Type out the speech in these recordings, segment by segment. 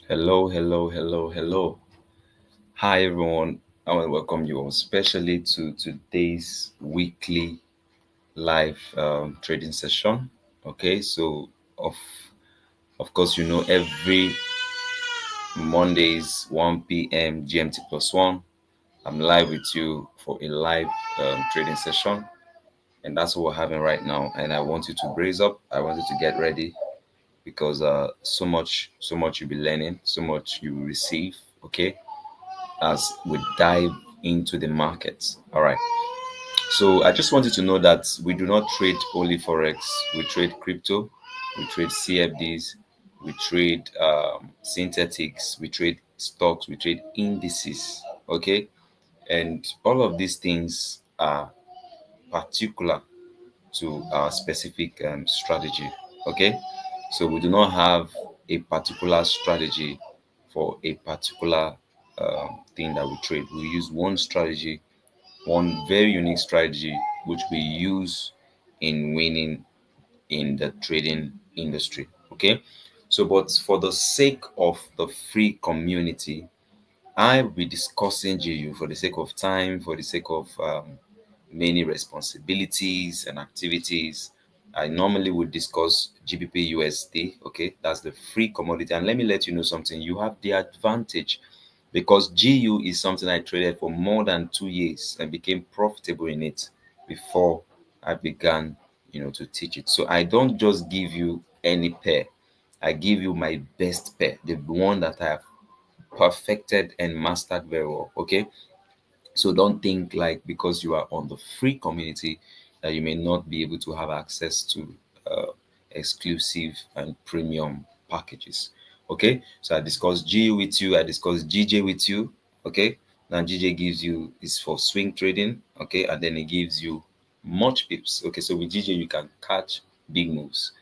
Hello, hello, hello, hello. Hi, everyone. I want to welcome you all, especially to today's weekly live trading session. Okay, so of of course, every Mondays 1 p.m. GMT plus one, I'm live with you for a live trading session, and that's what we're having right now. And I want you to brace up. I want you to get ready because so much you'll be learning, so much you will receive. Okay, as we dive into the markets. All right. So I just wanted to know that we do not trade only Forex, we trade crypto, we trade CFDs, we trade synthetics, we trade stocks, we trade indices. Okay. And all of these things are particular to our specific strategy. Okay. So we do not have a particular strategy for a particular thing that we trade. We use one strategy, one very unique strategy, which we use in winning in the trading industry. Okay. So, but for the sake of the free community, I will be discussing GU for the sake of time, for the sake of many responsibilities and activities. I normally would discuss GBP USD. Okay, that's the free commodity. And let me let you know something. You have the advantage because GU is something I traded for more than 2 years and became profitable in it before I began, to teach it. So I don't just give you any pair. I give you my best pair, the one that I have perfected and mastered very well. Okay. So don't think like because you are on the free community that you may not be able to have access to exclusive and premium packages. Okay. So I discussed GU with you, I discussed GJ with you. Okay. Now GJ gives you is for swing trading. Okay. And then it gives you much pips. Okay. So with GJ you can catch big moves.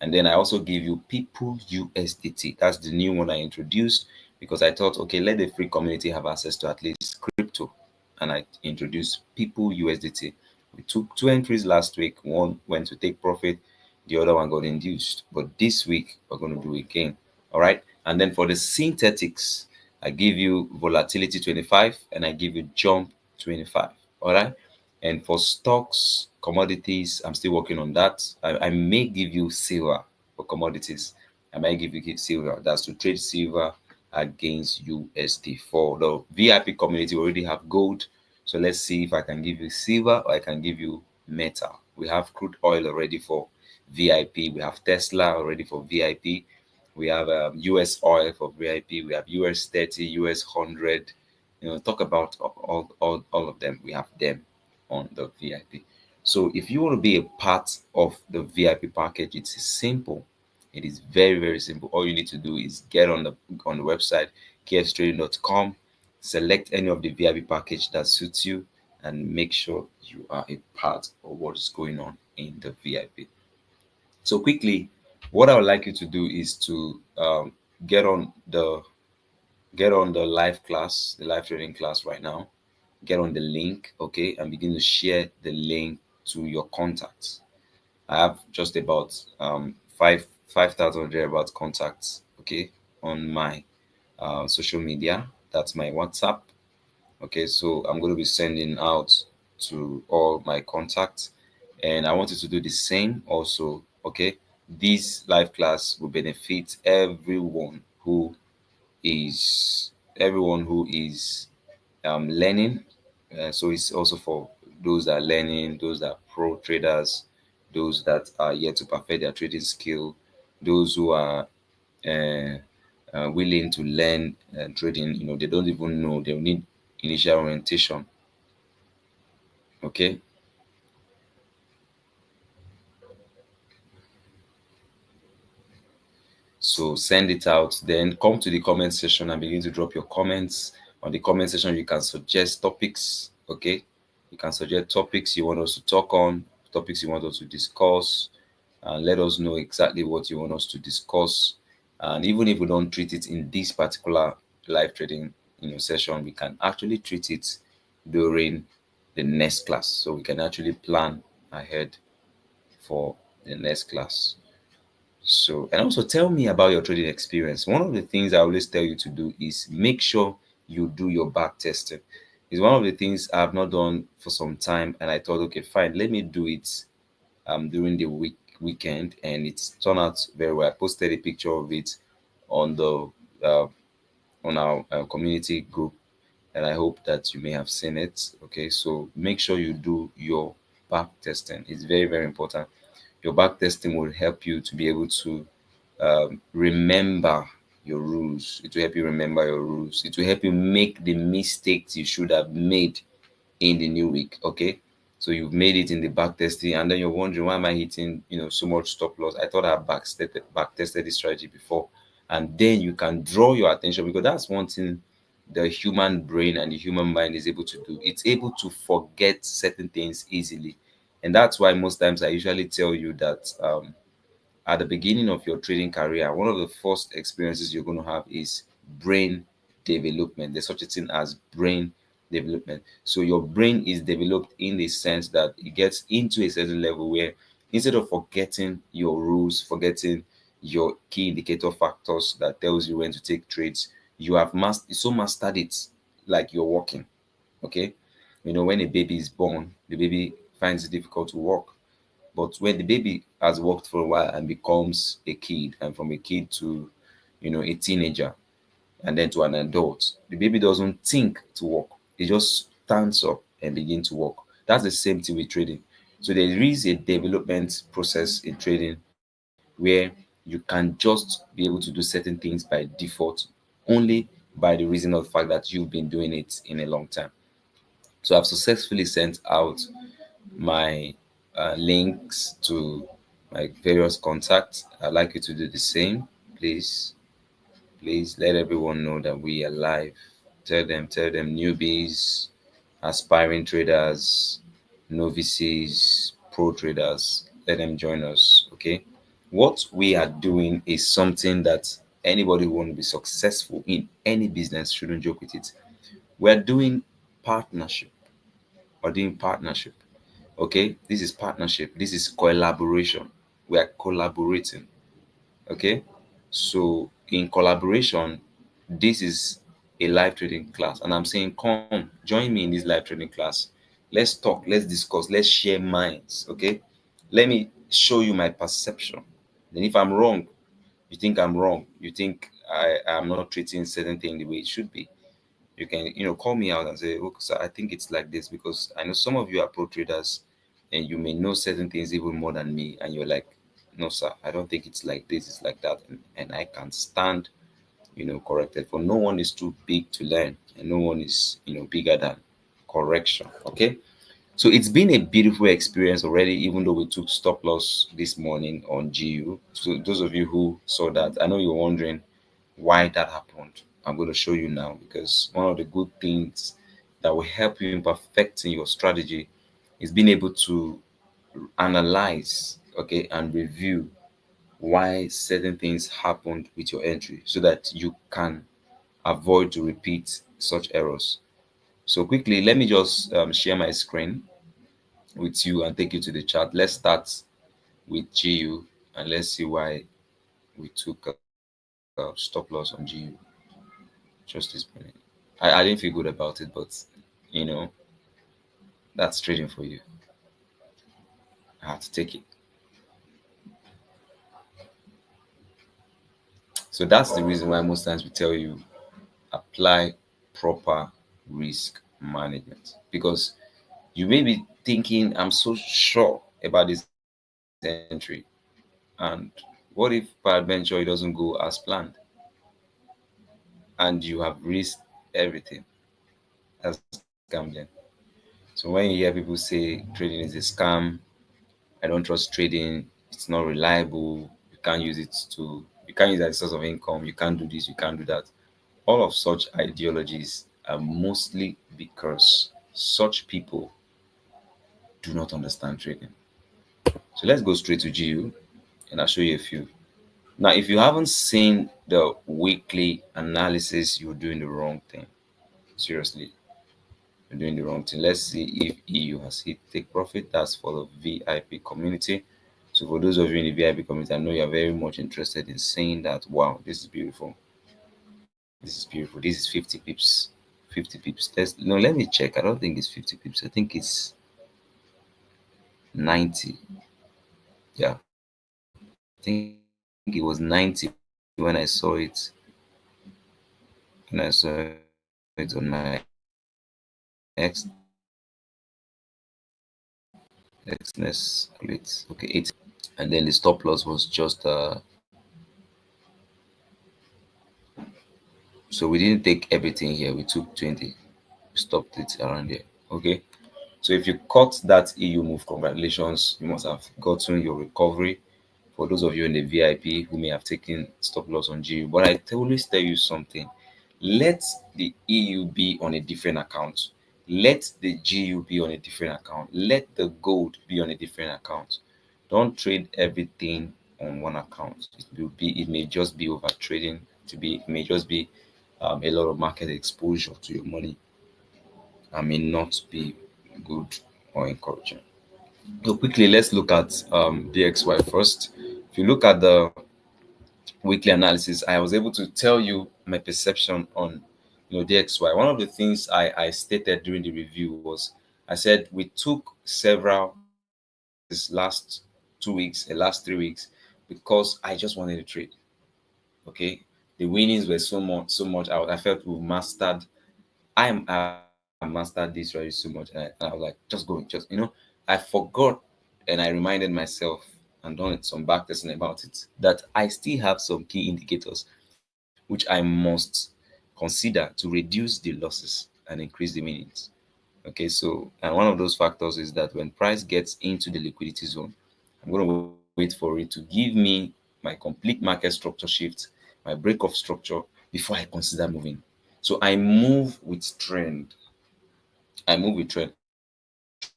And then I also give you People USDT. That's the new one I introduced because I thought, okay, let the free community have access to at least crypto. And I introduced People USDT. We took two entries last week. One went to take profit, the other one got induced. But this week, we're going to do again. All right. And then for the synthetics, I give you volatility 25 and I give you jump 25. All right. And for stocks, commodities, I'm still working on that. I may give you silver for commodities. I might give you silver. That's to trade silver against USD. For the VIP community, we already have gold. So let's see if I can give you silver or I can give you metal. We have crude oil already for VIP. We have Tesla already for VIP. We have US oil for VIP. We have US 30, US 100. Talk about all of them. We have them on the VIP. So if you want to be a part of the VIP package, it's simple. It is very, very simple. All you need to do is get on the website kftrading.com, select any of the VIP package that suits you, and make sure you are a part of what is going on in the VIP. So quickly, what I would like you to do is to get on the live class, the live trading class right now. Get on the link, okay, and begin to share the link to your contacts. I have just about 5,000 thereabout contacts, okay, on my social media. That's my WhatsApp. Okay, so I'm going to be sending out to all my contacts, and I want you to do the same also. Okay, this live class will benefit everyone who is learning. So it's also for those that are learning, those that are pro traders, those that are yet to perfect their trading skill, those who are uh, willing to learn trading. They don't even know they need initial orientation. Okay, so send it out. Then come to the comment section and begin to drop your comments. On the comment section, you can suggest topics. Okay, you can suggest topics you want us to talk on, topics you want us to discuss, and let us know exactly what you want us to discuss. And even if we don't treat it in this particular live trading session, we can actually treat it during the next class. So we can actually plan ahead for the next class. So, and also tell me about your trading experience. One of the things I always tell you to do is make sure you do your back testing. It's one of the things I've not done for some time, and I thought, okay, fine, let me do it during the weekend, and it's turned out very well. I posted a picture of it on the uh, on our community group, and I hope that you may have seen it. Okay, so make sure you do your back testing. It's very, very important. Your back testing will help you to be able to remember your rules. It will help you remember your rules. It will help you make the mistakes you should have made in the new week. Okay. So you've made it in the back testing, and then you're wondering, why am I hitting, so much stop loss? I thought I back tested this strategy before. And then you can draw your attention, because that's one thing the human brain and the human mind is able to do. It's able to forget certain things easily. And that's why most times I usually tell you that at the beginning of your trading career, one of the first experiences you're going to have is brain development. There's such a thing as brain development. So your brain is developed in the sense that it gets into a certain level where, instead of forgetting your rules, forgetting your key indicator factors that tells you when to take trades, you have mastered it like you're walking. Okay. When a baby is born, the baby finds it difficult to walk, but when the baby has worked for a while and becomes a kid, and from a kid to, a teenager, and then to an adult, the baby doesn't think to walk. It just stands up and begin to walk. That's the same thing with trading. So there is a development process in trading where you can just be able to do certain things by default, only by the reason of the fact that you've been doing it in a long time. So I've successfully sent out my links to my various contacts. I'd like you to do the same. Please let everyone know that we are live. Tell them newbies, aspiring traders, novices, pro traders. Let them join us. Okay. What we are doing is something that anybody who want to be successful in any business shouldn't joke with it. We're doing partnership. We're doing partnership. Okay, this is partnership, this is collaboration. We are collaborating. Okay, so in collaboration, this is a live trading class, and I'm saying, come join me in this live trading class. Let's talk, let's discuss, let's share minds. Okay, let me show you my perception. Then if I'm wrong, you think I'm wrong, you think I am not treating certain thing the way it should be, you can call me out and say, look sir, I think it's like this, because I know some of you are pro traders and you may know certain things even more than me, and you're like, no sir, I don't think it's like this, it's like that. And I can stand corrected, for no one is too big to learn, and no one is bigger than correction. Okay, so it's been a beautiful experience already, even though we took stop loss this morning on GU. So those of you who saw that, I know you're wondering why that happened. I'm going to show you now, because one of the good things that will help you in perfecting your strategy is being able to analyze, okay, and review why certain things happened with your entry, so that you can avoid to repeat such errors. So quickly, let me just share my screen with you and take you to the chart. Let's start with GU, and let's see why we took stop loss on GU. Just this minute. I didn't feel good about it, but you know, that's trading for you. I had to take it. So that's the reason why most times we tell you apply proper risk management, because you may be thinking, I'm so sure about this entry, and what if peradventure it doesn't go as planned and you have risked everything? That's gambling. So when you hear people say trading is a scam, I don't trust trading, it's not reliable, you can't use it as a source of income, you can't do this, you can't do that. All of such ideologies are mostly because such people do not understand trading. So let's go straight to GU, and I'll show you a few. Now, if you haven't seen the weekly analysis, you're doing the wrong thing. Seriously, you're doing the wrong thing. Let's see if EU has hit take profit. That's for the VIP community. So for those of you in the VIP community, I know you're very much interested in saying that, wow, this is beautiful. This is beautiful. This is 50 pips. 50 pips. Let me check. I don't think it's 50 pips. I think it's 90. Yeah. I think it was 90 when I saw it. When I saw it on my Xness plate. Okay, 80. And then the stop loss was just so we didn't take everything here. We took 20. We stopped it around here. Okay. So if you caught that EU move, congratulations. You must have gotten your recovery. For those of you in the VIP who may have taken stop loss on GU. But I always tell you something. Let the EU be on a different account. Let the GU be on a different account. Let the gold be on a different account. Don't trade everything on one account. It may just be over trading. It may just be a lot of market exposure to your money. I may not be good or encouraging. So quickly, let's look at DXY first. If you look at the weekly analysis, I was able to tell you my perception on DXY. One of the things I stated during the review was I said we took several this last 2 weeks, the last 3 weeks, because I just wanted to trade. Okay, the winnings were so much. I felt we mastered. I mastered this very so much, and I was like, just go, I forgot, and I reminded myself and done some backtesting about it that I still have some key indicators which I must consider to reduce the losses and increase the winnings. Okay, so and one of those factors is that when price gets into the liquidity zone, I'm going to wait for it to give me my complete market structure shift, my break of structure before I consider moving. So I move with trend. I move with trend. I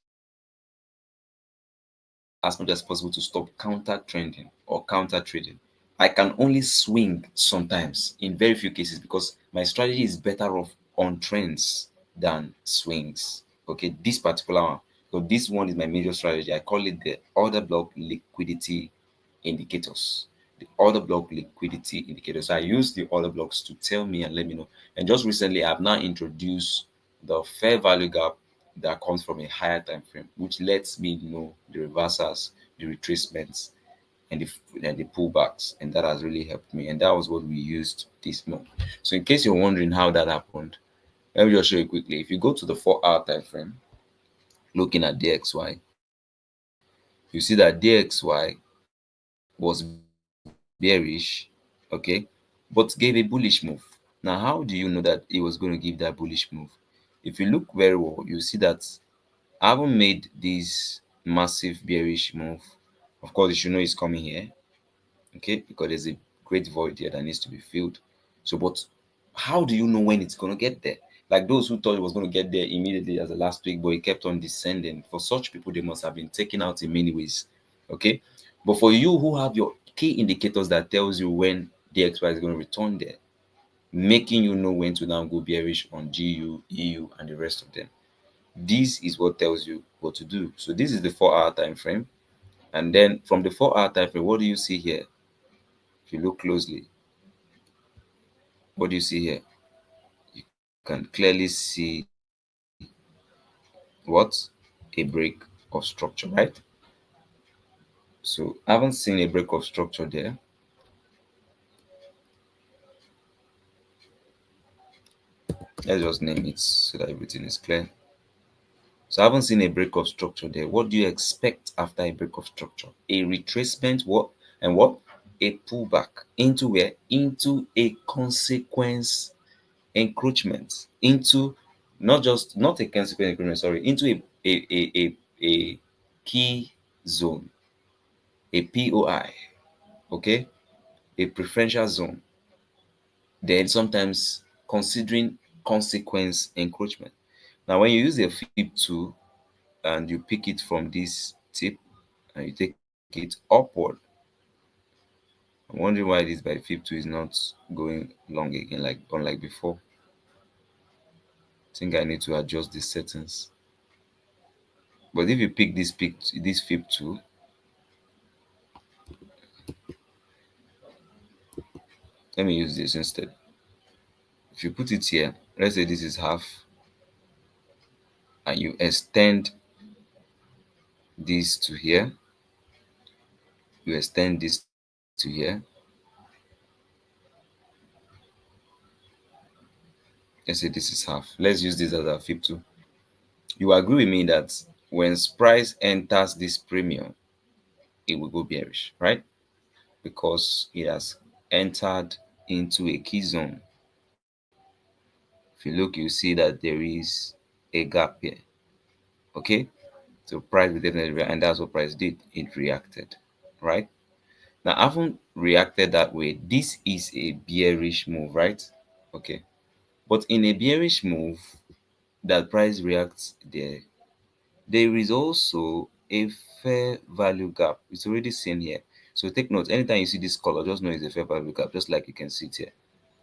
try as much as possible to stop counter trending or counter trading. I can only swing sometimes in very few cases because my strategy is better off on trends than swings. Okay, this particular one. So this one is my major strategy. I call it the order block liquidity indicators. The order block liquidity indicators. I use the order blocks to tell me and let me know. And just recently, I've now introduced the fair value gap that comes from a higher time frame, which lets me know the reversals, the retracements, and the pullbacks, and that has really helped me. And that was what we used this month. So, in case you're wondering how that happened, let me just show you quickly. If you go to the 4-hour time frame, looking at DXY, you see that DXY was bearish, okay, but gave a bullish move. Now, how do you know that it was going to give that bullish move? If you look very well, you see that I haven't made this massive bearish move. Of course, you should know it's coming here, okay, because there's a great void here that needs to be filled. So, but how do you know when it's going to get there? Like those who thought it was going to get there immediately as the last week, but it kept on descending. For such people, they must have been taken out in many ways, okay. But for you who have your key indicators that tells you when DXY is going to return there, making you know when to now go bearish on GU, EU, and the rest of them. This is what tells you what to do. So this is the 4-hour time frame. And then from the 4-hour time frame, what do you see here? If you look closely, what do you see here? You can clearly see what? A break of structure, right? So I haven't seen a break of structure there. Let's just name it so that everything is clear. So I haven't seen a break of structure there. What do you expect after a break of structure? A retracement, what? And what? A pullback into where? Into a consequence encroachment. Into not a consequence encroachment, sorry, into a key zone, a POI, okay, a preferential zone. Then sometimes considering consequence encroachment. Now, when you use a FIB2 and you pick it from this tip and you take it upward, I'm wondering why this by FIB2 is not going long again, like unlike before. I think I need to adjust the settings. But if you pick this FIB2, Let me use this instead. If you put it here, let's say this is half, and you extend this to here, you extend this to here, let's say this is half. Let's use this as our fib too. You agree with me that when price enters this premium, it will go bearish, right? Because it has entered into a key zone. If you look, you see that there is a gap here. Okay, so price will definitely react, and that's what price did. It reacted, right? Now, I haven't reacted that way. This is a bearish move, right? Okay, but in a bearish move that price reacts there, there is also a fair value gap. It's already seen here. So take note, anytime you see this color, just know it's a fair value gap, just like you can see it here.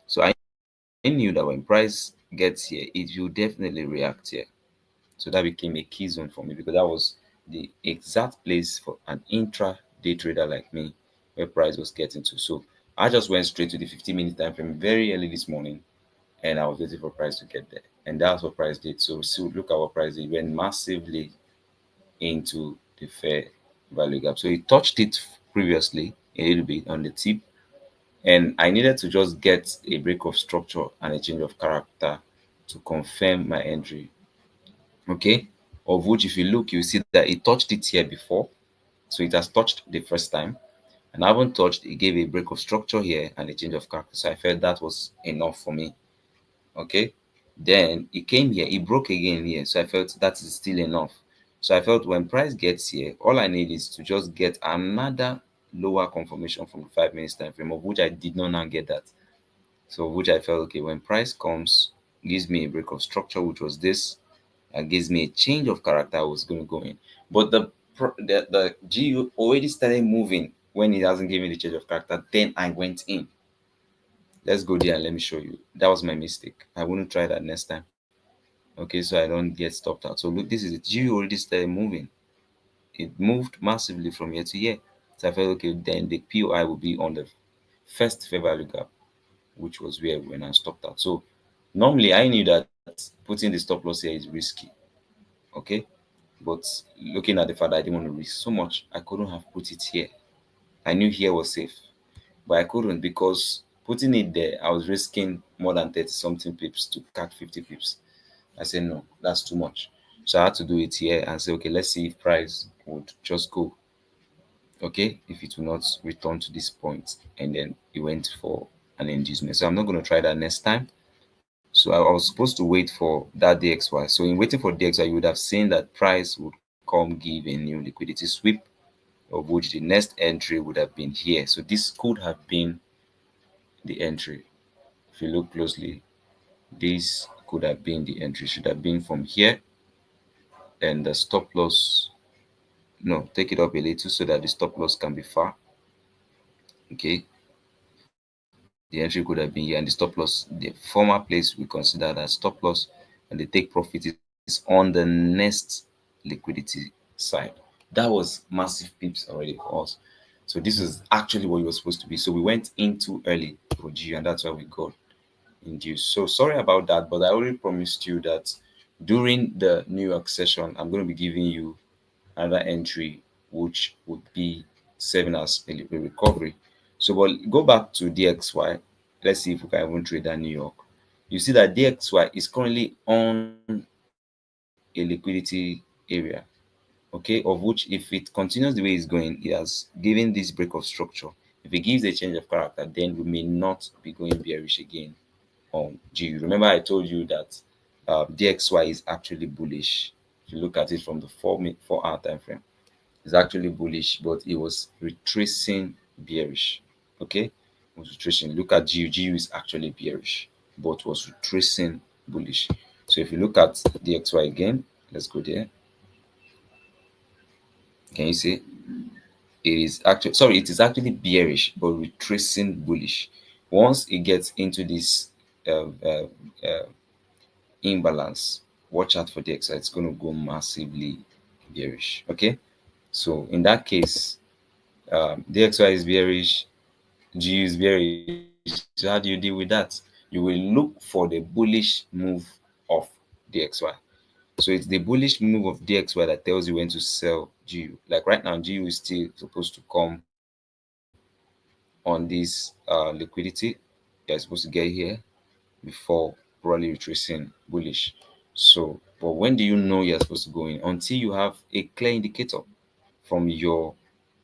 So I knew that when price gets here, it will definitely react here. So that became a key zone for me, because that was the exact place for an intra day trader like me where price was getting to. So I just went straight to the 15-minute time frame very early this morning, and I was waiting for price to get there. And that's what price did. So look at what price did. It went massively into the fair value gap. So it touched it previously a little bit on the tip, and I needed to just get a break of structure and a change of character to confirm my entry. Okay, of which if you look, you see that it touched it here before, so it has touched the first time, and I haven't touched. It gave a break of structure here and a change of character, so I felt that was enough for me. Okay, then it came here, it broke again here, so I felt that is still enough. So I felt when price gets here, all I need is to just get another lower confirmation from the 5 minutes time frame, of which I did not now get that. So which I felt, okay, when price comes, gives me a break of structure, which was this, and gives me a change of character, I was going to go in. But the GU already started moving when it hasn't given the change of character. Then I went in. Let's go there and let me show you. That was my mistake. I wouldn't try that next time. Okay, so I don't get stopped out. So look, this is it. GU already started moving. It moved massively from here to here. So I felt, okay, then the POI will be on the first fair value gap, which was where when I stopped out. So normally I knew that putting the stop loss here is risky. Okay, but looking at the fact that I didn't want to risk so much, I couldn't have put it here. I knew here was safe, but I couldn't, because putting it there, I was risking more than 30 something pips to catch 50 pips. I said, no, that's too much. So I had to do it here and say, okay, let's see if price would just go. Okay, if it will not return to this point, and then it went for an inducement. So I'm not going to try that next time. So I was supposed to wait for that DXY. So in waiting for DXY, you would have seen that price would come give a new liquidity sweep, of which the next entry would have been here. So this could have been the entry. If you look closely, this could have been the entry. Should have been from here, and the stop loss. No, take it up a little so that the stop loss can be far. Okay, the entry could have been here, and the stop loss, the former place we consider that stop loss, and the take profit is on the next liquidity side. That was massive pips already for us. So this is actually what it was supposed to be. So we went in too early for GU, and that's why we got induced. So sorry about that, but I already promised you that during the New York session, I'm going to be giving you another entry, which would be serving as a recovery. So, but go back to DXY. Let's see if we can even trade that New York. You see that DXY is currently on a liquidity area, okay, of which if it continues the way it's going, it has given this break of structure. If it gives a change of character, then we may not be going bearish again on GU. Remember, I told you that DXY is actually bullish. If you look at it from the 4 hour time frame, it's actually bullish, but it was retracing bearish. Okay, it was retracing. Look at GU. GU is actually bearish, but was retracing bullish. So if you look at DXY again, let's go there. Can you see? It is actually bearish, but retracing bullish. Once it gets into this uh, uh, uh, imbalance, watch out for the DXY. It's going to go massively bearish. Okay, so in that case, DXY is bearish, GU is bearish. So how do you deal with that? You will look for the bullish move of DXY. So it's the bullish move of DXY that tells you when to sell GU. Like right now, GU is still supposed to come on this liquidity. You're supposed to get here before probably retracing bullish. So, but when do you know you're supposed to go in? Until you have a clear indicator from your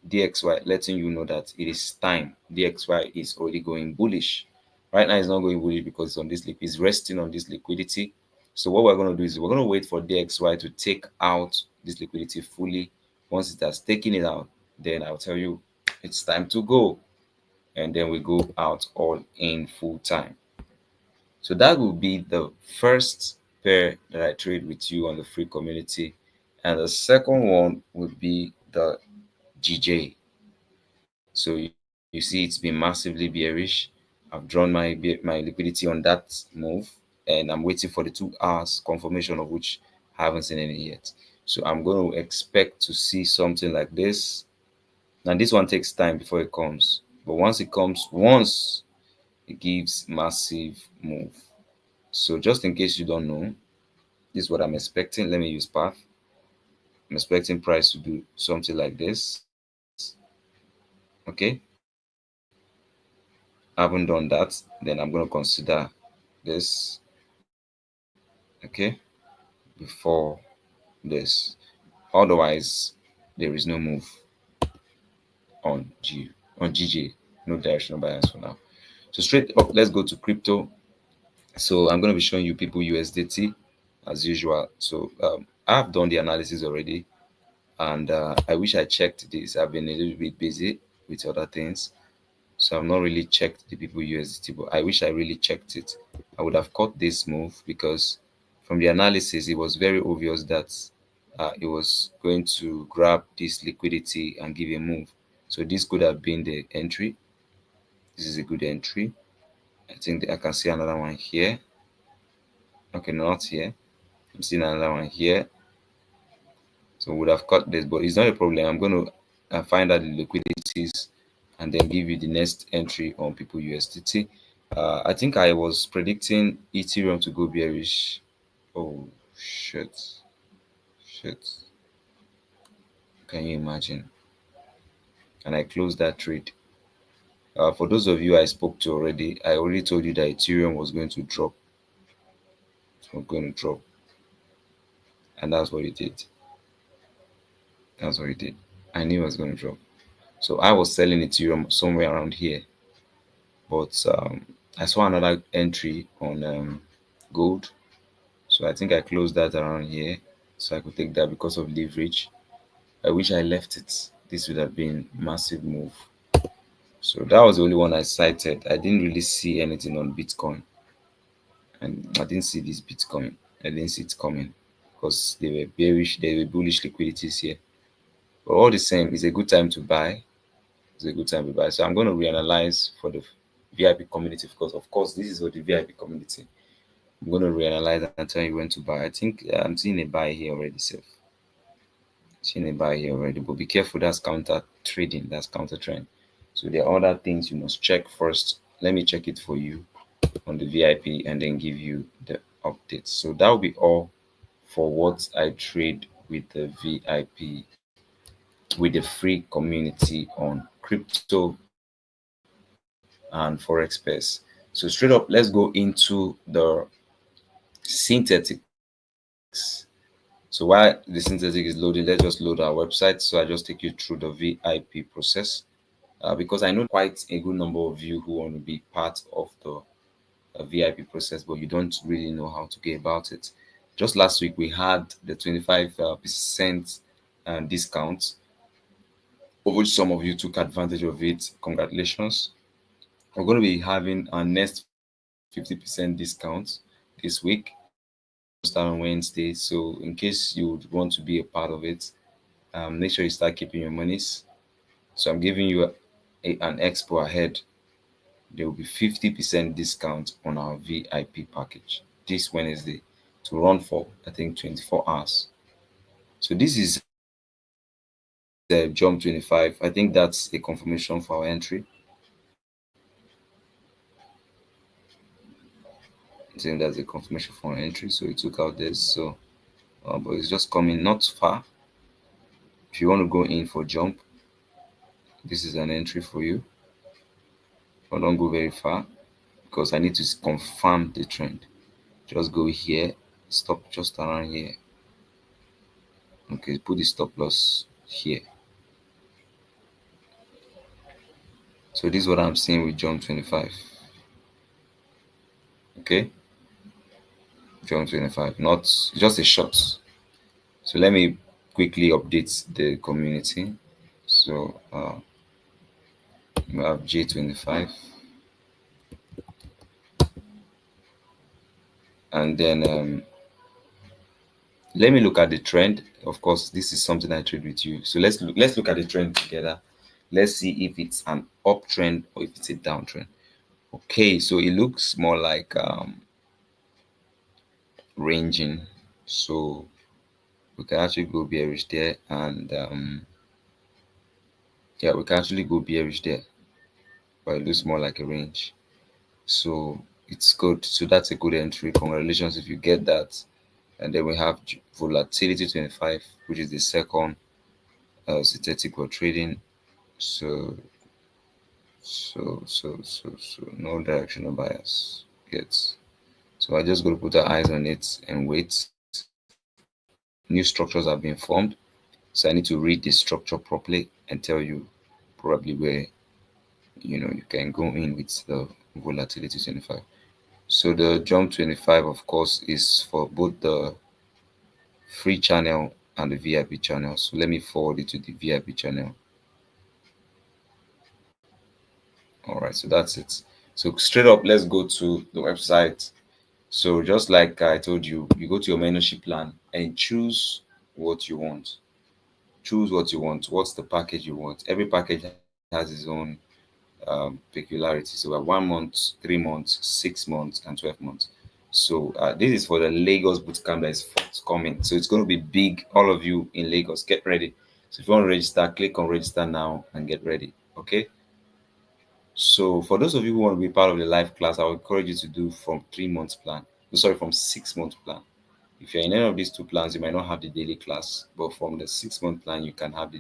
DXY letting you know that it is time. DXY is already going bullish. Right now, it's not going bullish because it's on this it's resting on this liquidity. So what we're going to do is we're going to wait for DXY to take out this liquidity fully. Once it has taken it out, then I'll tell you it's time to go, and then we go out all in full time. So that will be the first pair that I trade with you on the free community. And the second one would be the GJ. So you see it's been massively bearish. I've drawn my liquidity on that move, and I'm waiting for the 2 hours confirmation, of which I haven't seen any yet. So I'm going to expect to see something like this. Now this one takes time before it comes, but once it gives massive move. So just in case you don't know, this is what I'm expecting. Let me use path. I'm expecting price to do something like this. Okay. I haven't done that. Then I'm going to consider this. Okay. Before this. Otherwise, there is no move on GJ. No directional bias for now. So straight up, let's go to crypto. So I'm going to be showing you people USDT as usual. So I've done the analysis already, and I wish I checked this. I've been a little bit busy with other things, so I've not really checked the people USDT, but I wish I really checked it. I would have caught this move because from the analysis, it was very obvious that it was going to grab this liquidity and give a move. So this could have been the entry. This is a good entry. I think that I can see another one here. Okay, not here. I'm seeing another one here. So we would have cut this, but it's not a problem. I'm going to find out the liquidities and then give you the next entry on people USDT. I think I was predicting Ethereum to go bearish. Oh, shit. Shit. Can you imagine? And I closed that trade. For those of you I spoke to already, I already told you that Ethereum was going to drop. It was going to drop. And that's what it did. That's what it did. I knew it was going to drop. So I was selling Ethereum somewhere around here. But I saw another entry on gold. So I think I closed that around here. So I could take that because of leverage. I wish I left it. This would have been massive move. So that was the only one I cited. I didn't really see anything on Bitcoin. And I didn't see this Bitcoin. I didn't see it coming because they were bearish, they were bullish liquidities here. But all the same, it's a good time to buy. It's a good time to buy. So I'm going to reanalyze for the VIP community because, of course, this is for the VIP community. I'm going to reanalyze and tell you when to buy. I think I'm seeing a buy here already, safe. Seeing a buy here already, but be careful. That's counter trading. That's counter trend. So there are other things you must check first. Let me check it for you on the VIP and then give you the updates. So that will be all for what I trade with the VIP, with the free community on crypto and Forex pairs. So straight up, let's go into the synthetics. So while the synthetic is loading, let's just load our website. So I just take you through the VIP process because I know quite a good number of you who want to be part of the VIP process, but you don't really know how to go about it. Just last week, we had the 25% discount, of which some of you took advantage of it. Congratulations. We're going to be having our next 50% discount this week. It's going to start on Wednesday. So, in case you would want to be a part of it, make sure you start keeping your monies. So, I'm giving you an expo ahead. There will be 50% discount on our VIP package this Wednesday to run for, I think, 24 hours. So, this is Jump 25. I think that's a confirmation for our entry. think that's a confirmation for an entry, so it took out this. So but it's just coming not far. If you want to go in for jump, this is an entry for you, but don't go very far because I need to confirm the trend. Just go here, stop just around here. Okay, put the stop loss here. So this is what I'm seeing with jump 25. Okay, jump 25, not just a short. So let me quickly update the community. So we have J25, and then let me look at the trend. Of course, this is something I trade with you. So let's look at the trend together. Let's see if it's an uptrend or if it's a downtrend. Okay, so it looks more like ranging. So we can actually go bearish there, and yeah, we can actually go bearish there, but it looks more like a range. So it's good. So that's a good entry. Congratulations if you get that. And then we have volatility 25, which is the second synthetic we're trading. So so no directional bias yet. So I just got to put our eyes on it and wait. New structures have been formed. So I need to read the structure properly and tell you probably where you can go in with the volatility 25. So the jump 25, of course, is for both the free channel and the VIP channel. So let me forward it to the VIP channel. All right, so that's it. So straight up, let's go to the website. So just like I told you, you go to your membership plan and choose what you want. Choose what you want. What's the package you want? Every package has its own peculiarity. So we have 1 month, 3 months, 6 months, and 12 months. So this is for the Lagos bootcamp that is forthcoming. So it's going to be big. All of you in Lagos, get ready. So if you want to register, click on register now and get ready. Okay. So for those of you who want to be part of the live class, I would encourage you to do from 3 months plan. Sorry, from 6 months plan. If you're in any of these two plans, you might not have the daily class, but from the 6 month plan, you can have the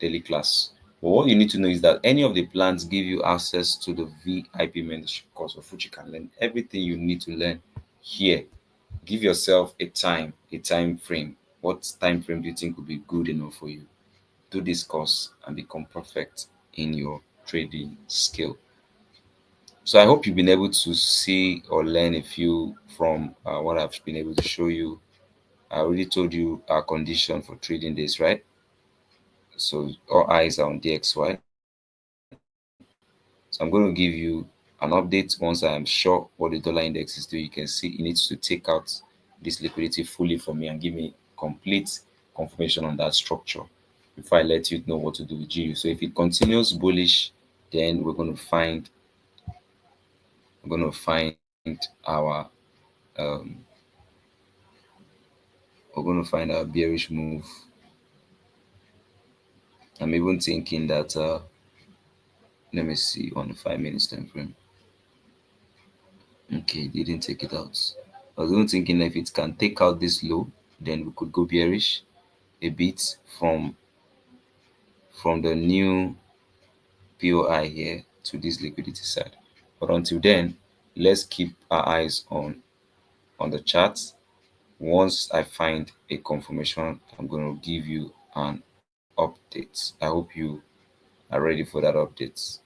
daily class. But what you need to know is that any of the plans give you access to the VIP mentorship course, of which you can learn everything you need to learn here. Give yourself a time frame. What time frame do you think would be good enough for you? Do this course and become perfect in your trading skill. So I hope you've been able to see or learn a few from what I've been able to show you. I already told you our condition for trading this, right? So all eyes are on DXY. So I'm going to give you an update once I am sure what the dollar index is doing. You can see it needs to take out this liquidity fully from me and give me complete confirmation on that structure before I let you know what to do with GU. So if it continues bullish, then we're going to find um, our bearish move. I'm even thinking that let me see on the 5 minutes time frame. Okay, they didn't take it out. I was even thinking if it can take out this low, then we could go bearish a bit from the new POI here to this liquidity side. But until then, let's keep our eyes on the charts. Once I find a confirmation, I'm going to give you an update. I hope you are ready for that update.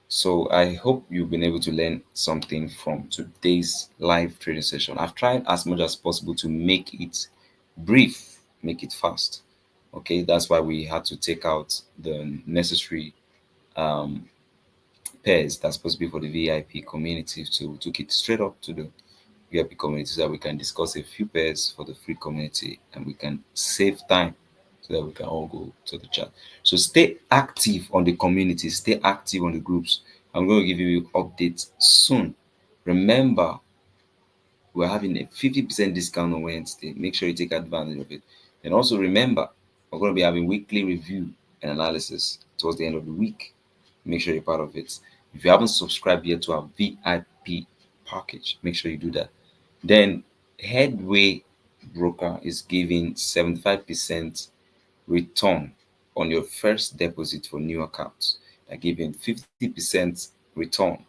So I hope you've been able to learn something from today's live trading session. I've tried as much as possible to make it brief, make it fast. Okay, that's why we had to take out the necessary um, pairs that's supposed to be for the VIP community. So we took it straight up to the VIP community so that we can discuss a few pairs for the free community and we can save time so that we can all go to the chat. So stay active on the community, stay active on the groups. I'm going to give you updates soon. Remember, we're having a 50% discount on Wednesday. Make sure you take advantage of it. And also remember, we're going to be having weekly review and analysis towards the end of the week. Make sure you're part of it. If you haven't subscribed yet to our VIP package. Make sure you do that. Then Headway Broker is giving 75% return on your first deposit for new accounts. They're giving 50% return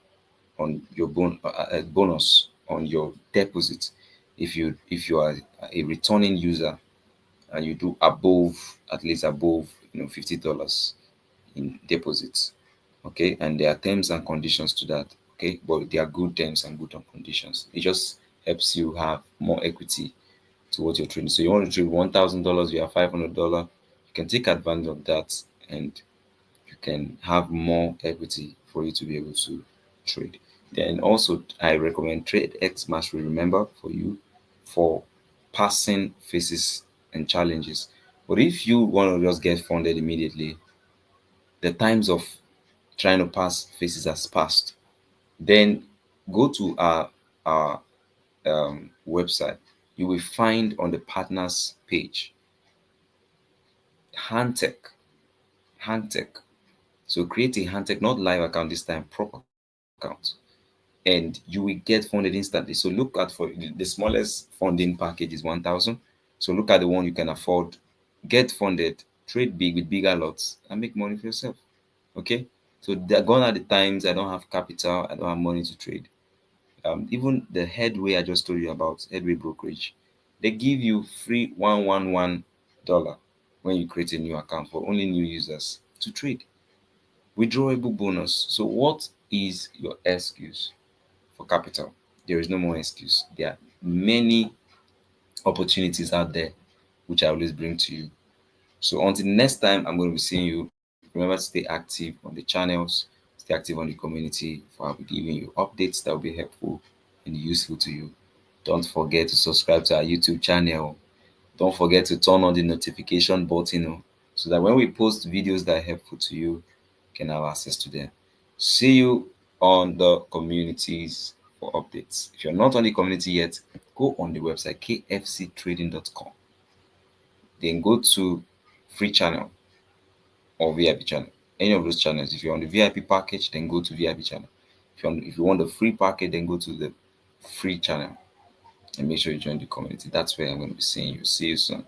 on your bonus on your deposit if you are a returning user and you do above, at least above, $50 in deposits. Okay, and there are terms and conditions to that. Okay, but there are good terms and good conditions. It just helps you have more equity to what you're trading. So you want to trade $1,000, you have $500. You can take advantage of that, and you can have more equity for you to be able to trade. Then also, I recommend Trade X Mastery. Remember, for you, for passing phases and challenges. But if you want to just get funded immediately, the times of trying to pass phases has passed. Then go to our website. You will find on the partners page Handtech. Handtech. So create a Handtech, not live account this time, proper account, and you will get funded instantly. So look at, for the smallest funding package is 1,000. So look at the one you can afford. Get funded, trade big with bigger lots, and make money for yourself. Okay. So they're gone are the times I don't have capital, I don't have money to trade. Even the Headway I just told you about, Headway brokerage, they give you free $111 when you create a new account for only new users to trade. Withdrawable bonus. So what is your excuse for capital? There is no more excuse. There are many opportunities out there which I always bring to you. So until next time, I'm going to be seeing you. Remember to stay active on the channels, stay active on the community, for I'll be giving you updates that will be helpful and useful to you. Don't forget to subscribe to our YouTube channel. Don't forget to turn on the notification button, so that when we post videos that are helpful to you, you can have access to them. See you on the communities for updates. If you're not on the community yet, go on the website kfctrading.com. Then go to free channel or VIP channel. Any of those channels. If you're on the VIP package, then go to VIP channel. If you want the free package, then go to the free channel and make sure you join the community. That's where I'm going to be seeing you. See you soon.